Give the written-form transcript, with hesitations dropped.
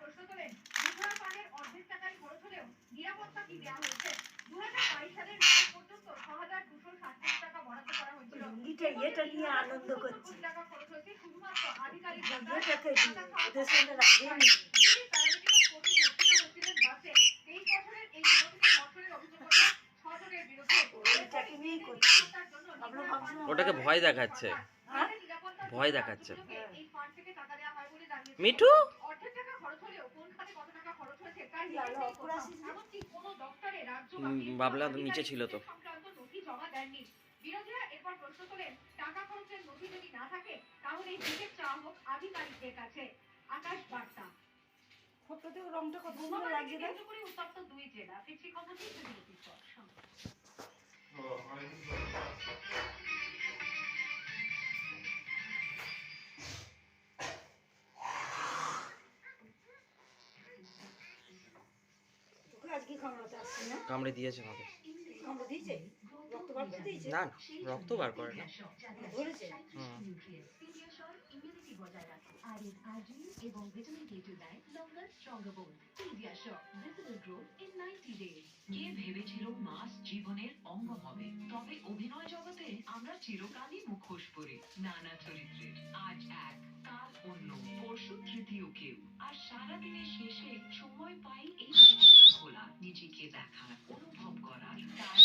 প্রশ্ন তোলেন, বিধবা ফান্ডের অর্ধেক টাকাই খরচ হলেও নিরাপত্তা কি দেওয়া হয়েছে? 2022 সালের মার্চ পর্যন্ত 6,237 টাকা বরাদ্দ করা হয়েছিল। এটা নিয়ে আনন্দ করছি। টাকা খরচ হয়েছে শুধুমাত্র আধিকারিক ওটাকে ভয় দেখাচ্ছে, ভয় দেখাচ্ছে। মিঠু বাবলা নিচে ছিল তো। বিরোধীরা এরপর প্রশ্ন তোলেন, টাকা খরচের নথি যদি না থাকে তাহলে হিসেব চাওয়া হোক আধিকারিকদের কাছে। আকাশ বার্তা ফটোতেও রংটা কত সুন্দর লাগছে না? করে উত্তপ্ত দুই জেলা ফিরছি খবর দিয়ে বিরতির পর। আজকে কামড়াতে আসছে না? কামড়ে দিয়েছে আমাকে। কামড়ে দিয়েছে? রক্ত বার করে দিয়েছে? না রক্ত বার করে না, ধরেছে। কে ভেবেছিল মাস জীবনের অঙ্গ হবে, তবে অভিনয় জগতে আমরা চিরকালই মুখোশ পরি নানা চরিত্রের। আজ এক, কাল অন্য, পরশু তৃতীয় কেউ, আর সারাদিনের শেষে সময় পাই এই খোলা নিজেকে দেখার, অনুভব করার। তাই